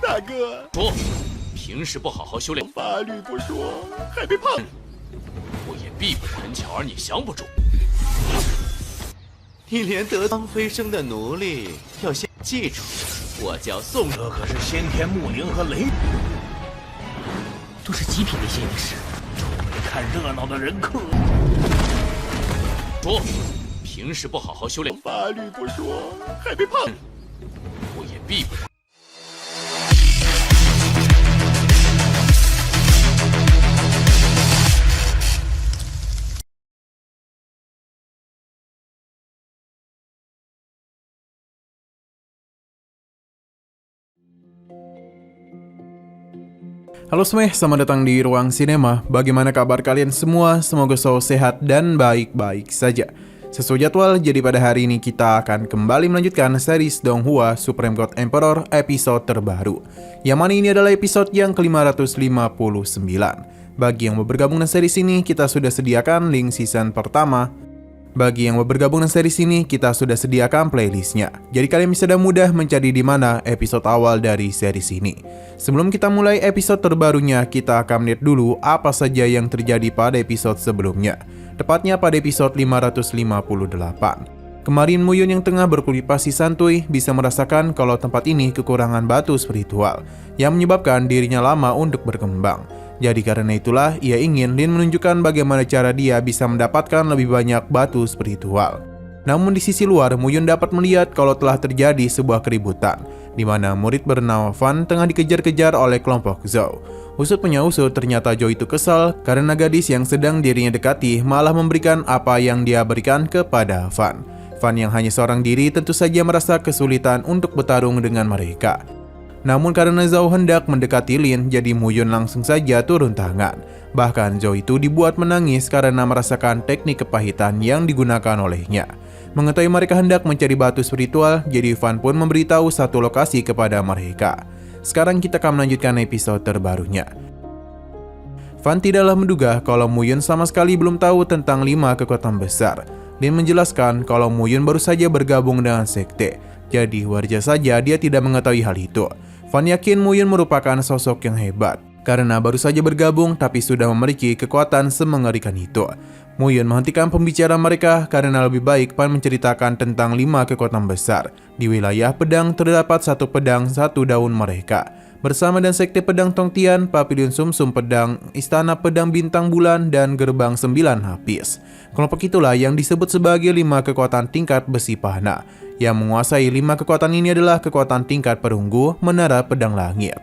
大哥，说，平时不好好修炼，法律不说，还被判。我也避不得陈乔儿，你降不住。你连得当飞升的奴隶，要先记住，我叫宋。这可是先天木灵和雷，都是极品的仙师。周围看热闹的人可。说，平时不好好修炼，法律不说，还被判。我也避不得。Halo semuanya, selamat datang di Ruang Sinema. Bagaimana kabar kalian semua? Semoga selalu sehat dan baik-baik saja. Sesuai jadwal, jadi pada hari ini kita akan kembali melanjutkan series Donghua Supreme God Emperor episode terbaru. Yang mana ini adalah episode yang ke-559. Bagi yang mau bergabung dengan series ini, kita sudah sediakan link season pertama. Bagi yang mau bergabung dengan series ini, kita sudah sediakan playlistnya. Jadi kalian bisa dengan mudah mencari di mana episode awal dari series ini. Sebelum kita mulai episode terbarunya, kita akan melihat dulu apa saja yang terjadi pada episode sebelumnya. Tepatnya pada episode 558. Kemarin Muyun yang tengah berkultivasi santuy bisa merasakan kalau tempat ini kekurangan batu spiritual, yang menyebabkan dirinya lama untuk berkembang. Jadi karena itulah ia ingin Lin menunjukkan bagaimana cara dia bisa mendapatkan lebih banyak batu spiritual. Namun di sisi luar, Muyun dapat melihat kalau telah terjadi sebuah keributan, di mana murid bernama Fan tengah dikejar-kejar oleh kelompok Zhou. Usut punya usut, ternyata Zhou itu kesal karena gadis yang sedang dirinya dekati malah memberikan apa yang dia berikan kepada Fan. Fan yang hanya seorang diri tentu saja merasa kesulitan untuk bertarung dengan mereka. Namun karena Zhou hendak mendekati Lin, jadi Muyun langsung saja turun tangan. Bahkan Zhou itu dibuat menangis karena merasakan teknik kepahitan yang digunakan olehnya. Mengetahui mereka hendak mencari batu spiritual, jadi Fan pun memberitahu satu lokasi kepada mereka. Sekarang kita akan melanjutkan episode terbarunya. Fan tidaklah menduga kalau Muyun sama sekali belum tahu tentang 5 kekuatan besar. Lin menjelaskan kalau Muyun baru saja bergabung dengan sekte, jadi wajar saja dia tidak mengetahui hal itu. Fan yakin Muyun merupakan sosok yang hebat, karena baru saja bergabung tapi sudah memiliki kekuatan semengerikan itu. Muyun menghentikan pembicaraan mereka karena lebih baik Fan menceritakan tentang 5 kekuatan besar. Di wilayah pedang terdapat satu pedang, satu daun mereka. Bersama dan sekte pedang Tongtian, Pavilion Sumsum pedang, Istana pedang bintang bulan, dan gerbang 9 Hapis. Kelompok itulah yang disebut sebagai 5 kekuatan tingkat besi panah. Yang menguasai 5 kekuatan ini adalah kekuatan tingkat perunggu, menara pedang langit.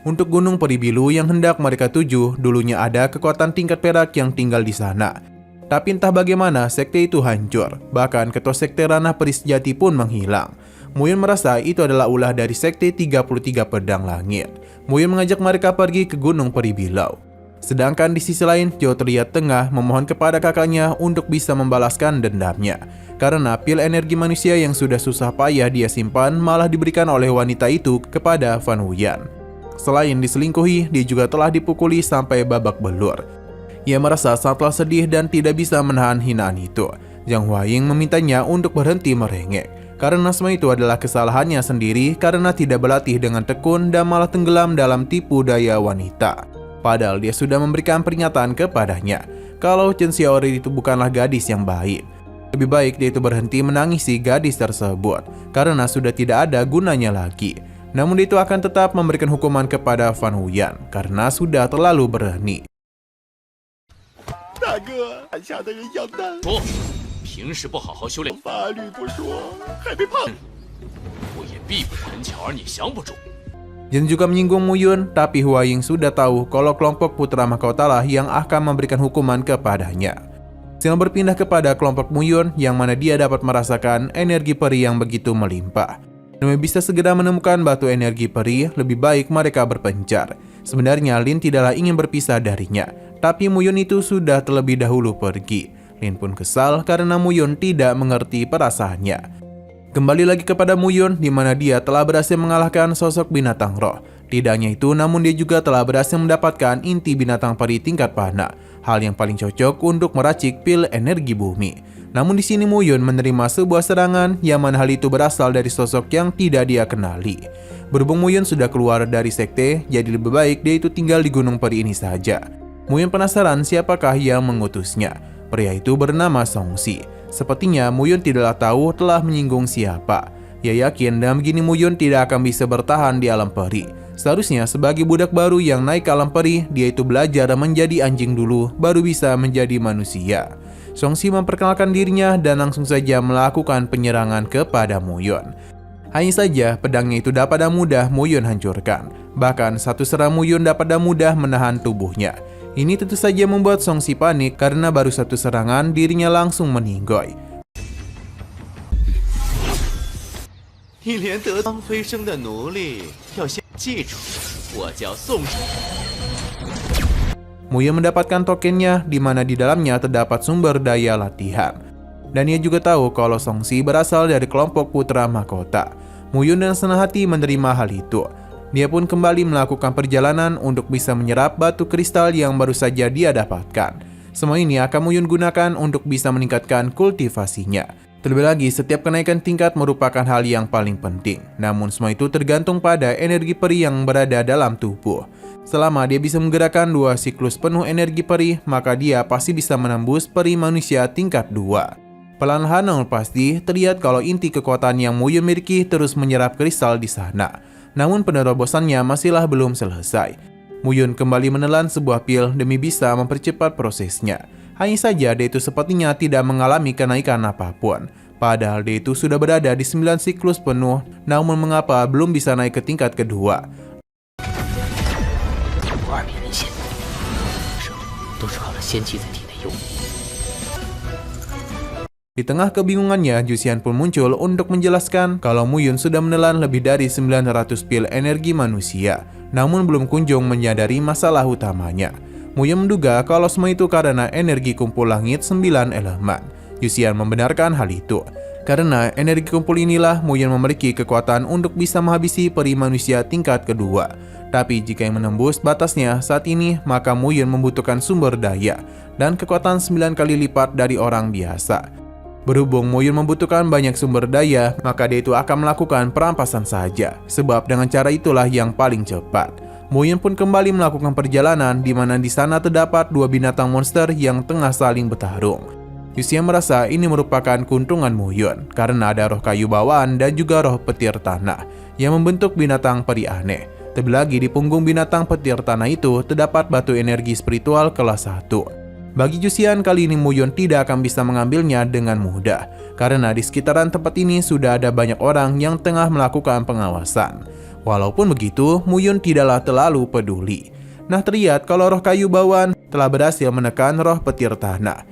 Untuk Gunung Peribilu yang hendak mereka tuju, dulunya ada kekuatan tingkat perak yang tinggal di sana. Tapi entah bagaimana sekte itu hancur, bahkan ketua sekte ranah perisjati pun menghilang. Muyun merasa itu adalah ulah dari sekte 33 pedang langit. Muyun mengajak mereka pergi ke Gunung Peribilau. Sedangkan di sisi lain, Zhou terlihat tengah memohon kepada kakaknya untuk bisa membalaskan dendamnya. Karena pil energi manusia yang sudah susah payah dia simpan malah diberikan oleh wanita itu kepada Fan Huyan. Selain diselingkuhi, dia juga telah dipukuli sampai babak belur. Ia merasa sangatlah sedih dan tidak bisa menahan hinaan itu. Zhang Huaying memintanya untuk berhenti merengek, karena semua itu adalah kesalahannya sendiri karena tidak berlatih dengan tekun dan malah tenggelam dalam tipu daya wanita. Padahal dia sudah memberikan peringatan kepadanya kalau Chen Xiaori itu bukanlah gadis yang baik. Lebih baik dia itu berhenti menangisi gadis tersebut karena sudah tidak ada gunanya lagi. Namun dia itu akan tetap memberikan hukuman kepada Fan Huyan karena sudah terlalu berani. 大哥，俺下的人养蛋，说，平时不好好修炼，法律不说，还被判。我也避不得陈乔儿，你降不住。 Jin juga menyinggung Muyun, tapi Huaying sudah tahu kalau kelompok Putra Mahkota lah yang akan memberikan hukuman kepadanya. Silang berpindah kepada kelompok Muyun yang mana dia dapat merasakan energi peri yang begitu melimpah. Demi bisa segera menemukan batu energi peri, lebih baik mereka berpencar. Sebenarnya Lin tidaklah ingin berpisah darinya, tapi Muyun itu sudah terlebih dahulu pergi. Lin pun kesal karena Muyun tidak mengerti perasaannya. Kembali lagi kepada Muyun, di mana dia telah berhasil mengalahkan sosok binatang roh. Tidak hanya itu, namun dia juga telah berhasil mendapatkan inti binatang peri tingkat panah, hal yang paling cocok untuk meracik pil energi bumi. Namun di sini Muyun menerima sebuah serangan yang mana hal itu berasal dari sosok yang tidak dia kenali. Berhubung Muyun sudah keluar dari sekte, jadi lebih baik dia itu tinggal di Gunung Peri ini saja. Muyun penasaran siapakah yang mengutusnya. Pria itu bernama Songsi. Sepertinya Muyun tidaklah tahu telah menyinggung siapa. Ia yakin dengan begini Muyun tidak akan bisa bertahan di alam peri. Seharusnya sebagai budak baru yang naik ke alam peri, dia itu belajar menjadi anjing dulu, baru bisa menjadi manusia. Songsi memperkenalkan dirinya dan langsung saja melakukan penyerangan kepada Muyun. Hanya saja pedangnya itu dapat dengan mudah Muyun hancurkan. Bahkan satu serang Muyun dapat dengan mudah menahan tubuhnya. Ini tentu saja membuat Songsi panik karena baru satu serangan dirinya langsung meninggoy. 一连得当飞升的奴隶要先记住，我叫宋哲。 Muyun mendapatkan tokennya di mana di dalamnya terdapat sumber daya latihan. Dan ia juga tahu kalau Songsi berasal dari kelompok putra mahkota. Muyun dengan senang hati menerima hal itu. Dia pun kembali melakukan perjalanan untuk bisa menyerap batu kristal yang baru saja dia dapatkan. Semua ini akan Muyun gunakan untuk bisa meningkatkan kultivasinya. Terlebih lagi, setiap kenaikan tingkat merupakan hal yang paling penting. Namun semua itu tergantung pada energi peri yang berada dalam tubuh. Selama dia bisa menggerakkan 2 siklus penuh energi peri, maka dia pasti bisa menembus peri manusia tingkat 2. Perlahan namun pasti, terlihat kalau inti kekuatan yang Muyun miliki terus menyerap kristal di sana. Namun penerobosannya masihlah belum selesai. Muyun kembali menelan sebuah pil demi bisa mempercepat prosesnya. Hanya saja dia itu sepertinya tidak mengalami kenaikan apapun. Padahal dia itu sudah berada di 9 siklus penuh, namun mengapa belum bisa naik ke tingkat kedua? 2面人仙，都是靠着仙气在体内游。 Di tengah kebingungannya, Jusian pun muncul untuk menjelaskan kalau Muyun sudah menelan lebih dari 900 pil energi manusia, namun belum kunjung menyadari masalah utamanya. Muyun menduga kalau semua itu karena energi kumpul langit 9 elemen. Jusian membenarkan hal itu. Karena energi kumpul inilah Muyun memiliki kekuatan untuk bisa menghabisi peri manusia tingkat kedua. Tapi jika yang menembus batasnya saat ini, maka Muyun membutuhkan sumber daya dan kekuatan 9 kali lipat dari orang biasa. Berhubung Muyun membutuhkan banyak sumber daya, maka dia itu akan melakukan perampasan saja. Sebab dengan cara itulah yang paling cepat. Muyun pun kembali melakukan perjalanan di mana di sana terdapat 2 binatang monster yang tengah saling bertarung. Jusian merasa ini merupakan keuntungan Muyun karena ada roh kayu bawaan dan juga roh petir tanah yang membentuk binatang peri aneh. Terlebih lagi di punggung binatang petir tanah itu terdapat batu energi spiritual kelas 1. Bagi Jusian, kali ini Muyun tidak akan bisa mengambilnya dengan mudah karena di sekitaran tempat ini sudah ada banyak orang yang tengah melakukan pengawasan. Walaupun begitu, Muyun tidaklah terlalu peduli. Nah, terlihat kalau roh kayu bawaan telah berhasil menekan roh petir tanah.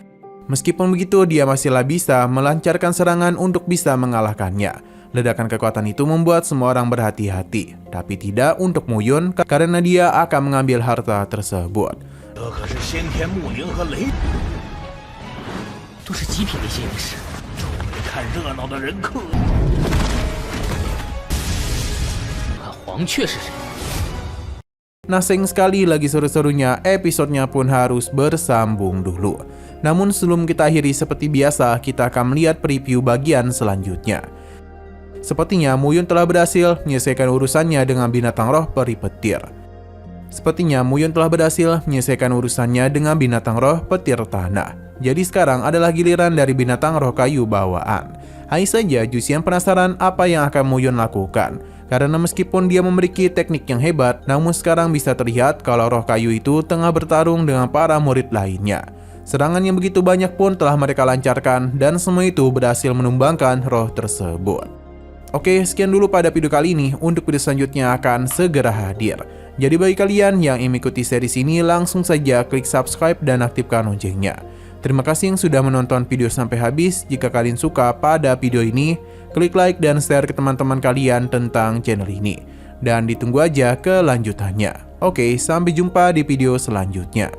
Meskipun begitu, dia masihlah bisa melancarkan serangan untuk bisa mengalahkannya. Ledakan kekuatan itu membuat semua orang berhati-hati, tapi tidak untuk Muyun karena dia akan mengambil harta tersebut. 这可是先天木灵和雷，都是极品的仙士。周围看热闹的人可……看黄雀是谁？ Nah, sayang sekali lagi seru-serunya, episodenya pun harus bersambung dulu. Namun sebelum kita akhiri seperti biasa, kita akan melihat preview bagian selanjutnya. Sepertinya Muyun telah berhasil menyelesaikan urusannya dengan binatang roh peri petir. Petir tanah. Jadi sekarang adalah giliran dari binatang roh kayu bawaan. Hanya saja Jusian penasaran apa yang akan Muyun lakukan. Karena meskipun dia memiliki teknik yang hebat, namun sekarang bisa terlihat kalau roh kayu itu tengah bertarung dengan para murid lainnya. Serangan yang begitu banyak pun telah mereka lancarkan dan semua itu berhasil menumbangkan roh tersebut. Oke, sekian dulu pada video kali ini. Untuk video selanjutnya akan segera hadir. Jadi bagi kalian yang ingin mengikuti series ini, langsung saja klik subscribe dan aktifkan loncengnya. Terima kasih yang sudah menonton video sampai habis. Jika kalian suka pada video ini, klik like dan share ke teman-teman kalian tentang channel ini. Dan ditunggu aja kelanjutannya. Oke, sampai jumpa di video selanjutnya.